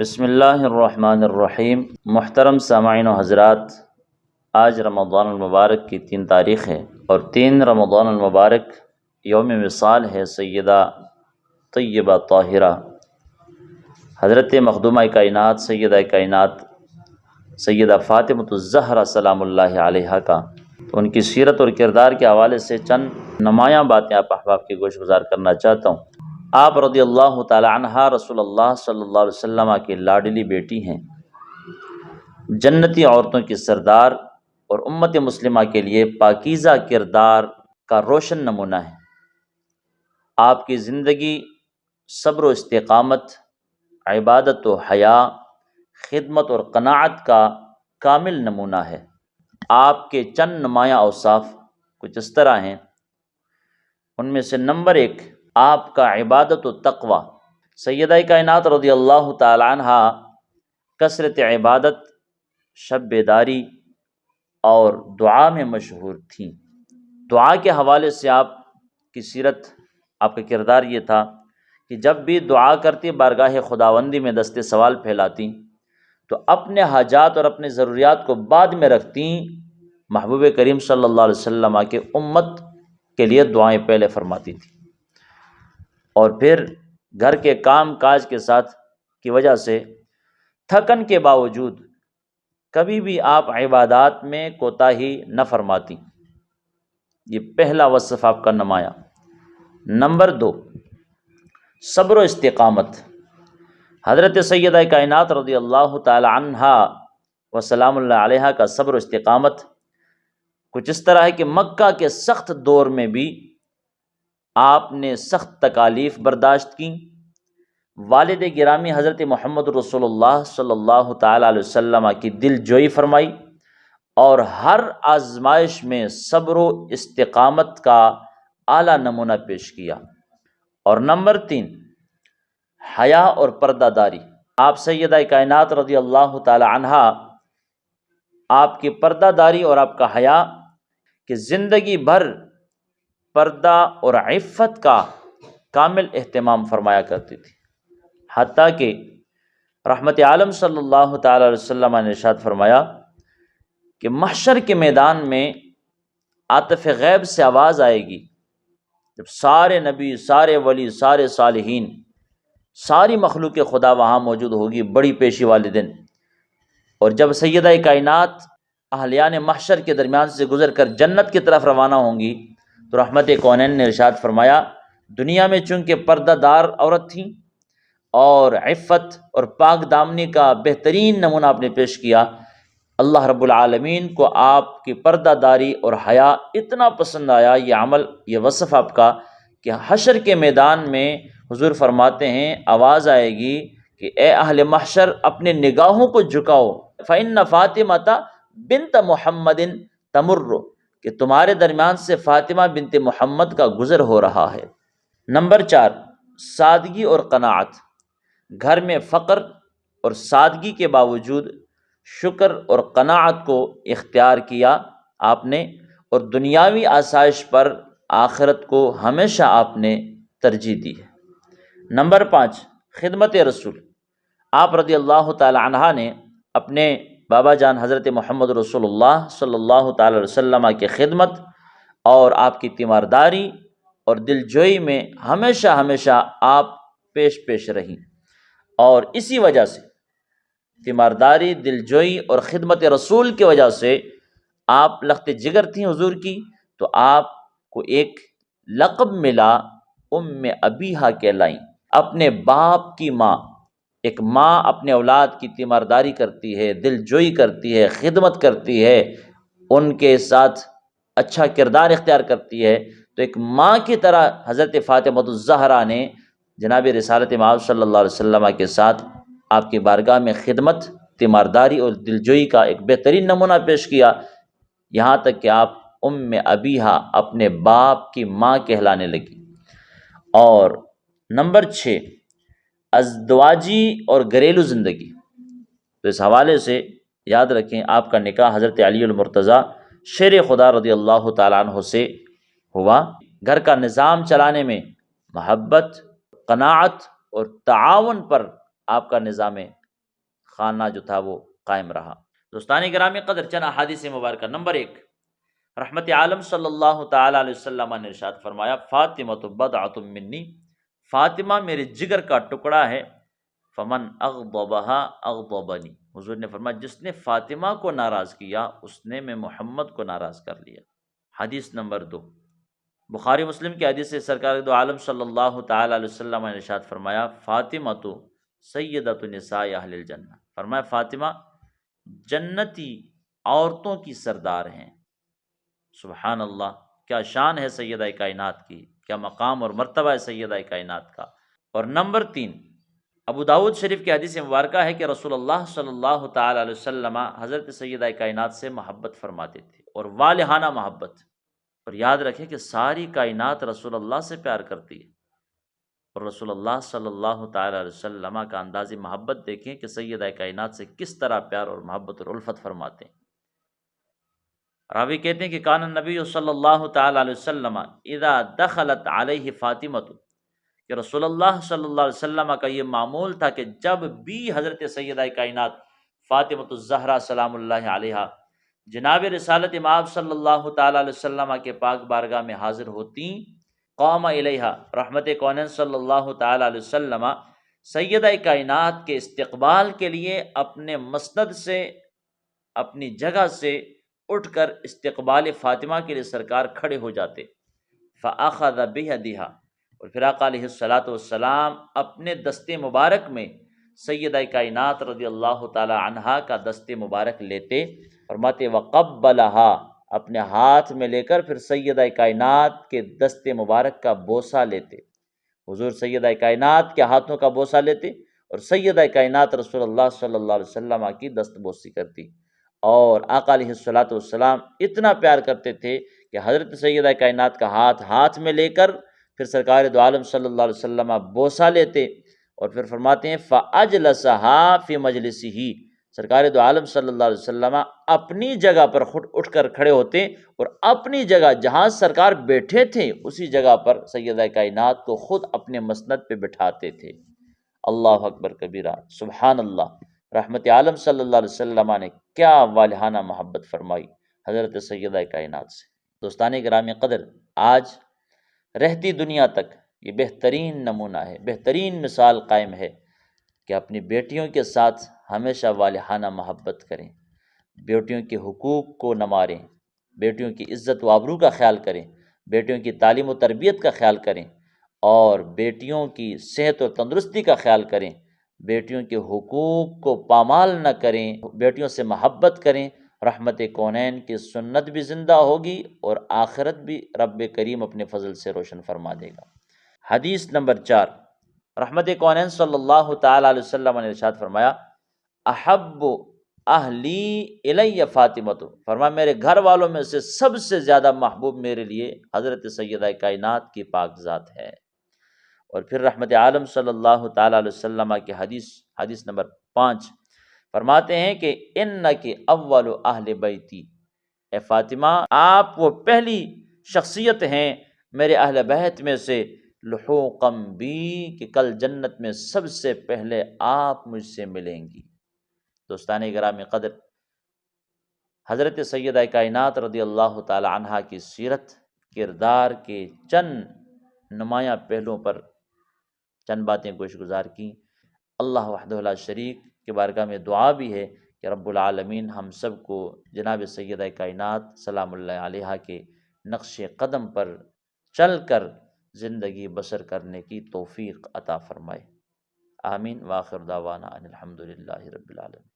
بسم اللہ الرحمن الرحیم۔ محترم سامعین و حضرات، آج رمضان المبارک کی 3 تاریخ ہے اور 3 رمضان المبارک یوم وصال ہے سیدہ طیبہ طاہرہ حضرت مخدومہ کائنات سیدہ کائنات سیدہ فاطمۃ الزہرا سلام اللہ علیہا کا۔ ان کی سیرت اور کردار کے حوالے سے چند نمایاں باتیں آپ احباب کی گوش گزار کرنا چاہتا ہوں۔ آپ رضی اللہ تعالی عنہا رسول اللہ صلی اللہ علیہ وسلم کی لاڈلی بیٹی ہیں، جنتی عورتوں کی سردار اور امت مسلمہ کے لیے پاکیزہ کردار کا روشن نمونہ ہے۔ آپ کی زندگی صبر و استقامت، عبادت و حیا، خدمت اور قناعت کا کامل نمونہ ہے۔ آپ کے چند نمایاں اوصاف کچھ اس طرح ہیں۔ ان میں سے نمبر 1، آپ کا عبادت و تقوی۔ سیدہ کائنات رضی اللہ تعالی عنہ کثرت عبادت، شب بیداری اور دعا میں مشہور تھیں۔ دعا کے حوالے سے آپ کی سیرت، آپ کا کردار یہ تھا کہ جب بھی دعا کرتی بارگاہ خداوندی میں دست سوال پھیلاتی تو اپنے حاجات اور اپنے ضروریات کو بعد میں رکھتی، محبوب کریم صلی اللہ علیہ وسلم کے امت کے لیے دعائیں پہلے فرماتی تھی، اور پھر گھر کے کام کاج کے ساتھ کی وجہ سے تھکن کے باوجود کبھی بھی آپ عبادات میں کوتاہی نہ فرماتی۔ یہ پہلا وصف آپ کا نمایاں۔ نمبر 2، صبر و استقامت۔ حضرت سیدہ کائنات رضی اللہ تعالی عنہا و سلام اللہ علیہا کا صبر و استقامت کچھ اس طرح ہے کہ مکہ کے سخت دور میں بھی آپ نے سخت تکالیف برداشت کی، والد گرامی حضرت محمد رسول اللہ صلی اللہ تعالی علیہ وسلم کی دل جوئی فرمائی اور ہر آزمائش میں صبر و استقامت کا اعلیٰ نمونہ پیش کیا۔ اور نمبر 3، حیا اور پردہ داری۔ آپ سیدہ کائنات رضی اللہ تعالی عنہا، آپ کی پردہ داری اور آپ کا حیا کہ زندگی بھر پردہ اور عفت کا کامل اہتمام فرمایا کرتی تھی، حتیٰ کہ رحمت عالم صلی اللہ تعالی علیہ وسلم نے ارشاد فرمایا کہ محشر کے میدان میں عاطف غیب سے آواز آئے گی، جب سارے نبی، سارے ولی، سارے صالحین، ساری مخلوق خدا وہاں موجود ہوگی بڑی پیشی والے دن، اور جب سیدہ کائنات اہلیان محشر کے درمیان سے گزر کر جنت کی طرف روانہ ہوں گی تو رحمت کونین نے ارشاد فرمایا، دنیا میں چونکہ پردہ دار عورت تھیں اور عفت اور پاک دامنی کا بہترین نمونہ آپ نے پیش کیا، اللہ رب العالمین کو آپ کی پردہ داری اور حیا اتنا پسند آیا، یہ عمل، یہ وصف آپ کا، کہ حشر کے میدان میں حضور فرماتے ہیں آواز آئے گی کہ اے اہل محشر اپنے نگاہوں کو جھکاؤ، فإن فاطمۃ بنت محمد تمر، کہ تمہارے درمیان سے فاطمہ بنت محمد کا گزر ہو رہا ہے۔ نمبر 4، سادگی اور قناعت۔ گھر میں فقر اور سادگی کے باوجود شکر اور قناعت کو اختیار کیا آپ نے، اور دنیاوی آسائش پر آخرت کو ہمیشہ آپ نے ترجیح دی ہے۔ نمبر 5، خدمت رسول۔ آپ رضی اللہ تعالی عنہ نے اپنے بابا جان حضرت محمد رسول اللہ صلی اللہ تعالی علیہ وسلم کی خدمت اور آپ کی تیمارداری اور دلجوئی میں ہمیشہ آپ پیش رہیں، اور اسی وجہ سے تیمارداری، دلجوئی اور خدمت رسول کی وجہ سے آپ لخت جگر تھیں حضور کی، تو آپ کو ایک لقب ملا، ام ابیہا کہلائیں، اپنے باپ کی ماں۔ ایک ماں اپنے اولاد کی تیمارداری کرتی ہے، دلجوئی کرتی ہے، خدمت کرتی ہے، ان کے ساتھ اچھا کردار اختیار کرتی ہے، تو ایک ماں کی طرح حضرت فاطمۃ الزہرا نے جناب رسالت مآب صلی اللہ علیہ وسلم کے ساتھ آپ کی بارگاہ میں خدمت، تیمارداری اور دلجوئی کا ایک بہترین نمونہ پیش کیا، یہاں تک کہ آپ ام ابیہا، اپنے باپ کی ماں کہلانے لگی۔ اور نمبر 6، ازدواجی اور گھریلو زندگی۔ تو اس حوالے سے یاد رکھیں، آپ کا نکاح حضرت علی المرتضیٰ شیر خدا رضی اللہ تعالیٰ عنہ سے ہوا۔ گھر کا نظام چلانے میں محبت، قناعت اور تعاون پر آپ کا نظام خانہ جو تھا وہ قائم رہا۔ دوستان گرامی قدر، چند احادیث مبارکہ۔ نمبر 1، رحمت عالم صلی اللہ تعالی علیہ وسلم نے ارشاد فرمایا، فاطمہ بضعۃ منی، فاطمہ میرے جگر کا ٹکڑا ہے، فمن اغضبها اغضبنی، حضور نے فرمایا جس نے فاطمہ کو ناراض کیا اس نے میں محمد کو ناراض کر لیا۔ حدیث نمبر 2، بخاری مسلم کی حدیث سے سرکار دو عالم صلی اللہ تعالی علیہ وسلم نے ارشاد فرمایا، فاطمہ تو سیدۃ نساء اہل الجنہ، فرمایا فاطمہ جنتی عورتوں کی سردار ہیں۔ سبحان اللہ، کیا شان ہے سیدہ کائنات کی، کیا مقام اور مرتبہ ہے سیدہ کائنات کا۔ اور نمبر 3، ابو داود شریف کی حدیث مبارکہ ہے کہ رسول اللہ صلی اللہ تعالی علیہ وسلم حضرت سیدہ کائنات سے محبت فرماتے تھے، اور والہانہ محبت۔ اور یاد رکھیں کہ ساری کائنات رسول اللہ سے پیار کرتی ہے، اور رسول اللہ صلی اللہ تعالی علیہ وسلم کا انداز محبت دیکھیں کہ سیدہ کائنات سے کس طرح پیار اور محبت اور الفت فرماتے ہیں۔ راوی کہتے ہیں کہ کان النبی صلی اللہ تعالی علیہ وسلم اذا دخلت علیہ فاطمہ، کہ رسول اللہ صلی اللہ علیہ وسلم کا یہ معمول تھا کہ جب بھی حضرت سیدہ کائنات فاطمہ الزہرا سلام اللہ علیہا جناب رسالت امام صلی اللہ تعالی علیہ وسلم کے پاک بارگاہ میں حاضر ہوتی، قام الیہا، رحمت کونین صلی اللہ تعالی علیہ وسلم سیدہ کائنات کے استقبال کے لیے اپنے مسند سے، اپنی جگہ سے اٹھ کر استقبال فاطمہ کے لیے سرکار کھڑے ہو جاتے، فاخذ بیدہا، اور پھر آقا علیہ الصلوۃ والسلام اپنے دست مبارک میں سیدہ کائنات رضی اللہ تعالی عنہا کا دست مبارک لیتے، فرماتے وقبلہا، اپنے ہاتھ میں لے کر پھر سیدہ کائنات کے دست مبارک کا بوسہ لیتے۔ حضور سیدہ کائنات کے ہاتھوں کا بوسہ لیتے اور سیدہ کائنات رسول اللہ صلی اللہ علیہ وسلم کی دست بوسی کرتی، اور آقا علیہ الصلوۃ والسلام اتنا پیار کرتے تھے کہ حضرت سیدہ کائنات کا ہاتھ میں لے کر پھر سرکار دو عالم صلی اللہ علیہ وسلم بوسہ لیتے، اور پھر فرماتے ہیں فَأَجْلَسَهَا فِي مَجْلِسِهِ، سرکار دو عالم صلی اللہ علیہ وسلم اپنی جگہ پر خود اٹھ کر کھڑے ہوتے، اور اپنی جگہ جہاں سرکار بیٹھے تھے اسی جگہ پر سیدہ کائنات کو خود اپنے مسند پہ بٹھاتے تھے۔ اللہ اکبر کبیرہ، سبحان اللہ، رحمت عالم صلی اللہ علیہ وسلم نے کیا والہانہ محبت فرمائی حضرت سیدہ کائنات سے۔ دوستان گرامی قدر، آج رہتی دنیا تک یہ بہترین نمونہ ہے، بہترین مثال قائم ہے کہ اپنی بیٹیوں کے ساتھ ہمیشہ والہانہ محبت کریں، بیٹیوں کے حقوق کو نہ ماریں، بیٹیوں کی عزت و آبرو کا خیال کریں، بیٹیوں کی تعلیم و تربیت کا خیال کریں، اور بیٹیوں کی صحت و تندرستی کا خیال کریں، بیٹیوں کے حقوق کو پامال نہ کریں، بیٹیوں سے محبت کریں۔ رحمت کونین کی سنت بھی زندہ ہوگی اور آخرت بھی رب کریم اپنے فضل سے روشن فرما دے گا۔ حدیث نمبر 4، رحمت کونین صلی اللہ تعالی علیہ وسلم نے ارشاد فرمایا، احب اہلی الی فاطمہ، فرمایا میرے گھر والوں میں سے سب سے زیادہ محبوب میرے لیے حضرت سیدہ کائنات کی پاک ذات ہے۔ اور پھر رحمت عالم صلی اللہ تعالی علیہ وسلم کی حدیث نمبر 5 فرماتے ہیں کہ انکی اول اہل بیتی، اے فاطمہ آپ وہ پہلی شخصیت ہیں میرے اہل بیت میں سے، لحوقم بی، کہ کل جنت میں سب سے پہلے آپ مجھ سے ملیں گی۔ دوستان گرامی قدر، حضرت سیدہ کائنات رضی اللہ تعالی عنہا کی سیرت، کردار کے چند نمایاں پہلوؤں پر چند باتیں گوش گزار کی۔ اللہ وحدہ لا شریک کے بارگاہ میں دعا بھی ہے کہ رب العالمین ہم سب کو جناب سیدہ کائنات سلام اللہ علیہا کے نقش قدم پر چل کر زندگی بسر کرنے کی توفیق عطا فرمائے۔ آمین، وآخر دعوانا ان الحمد للہ رب العالمین۔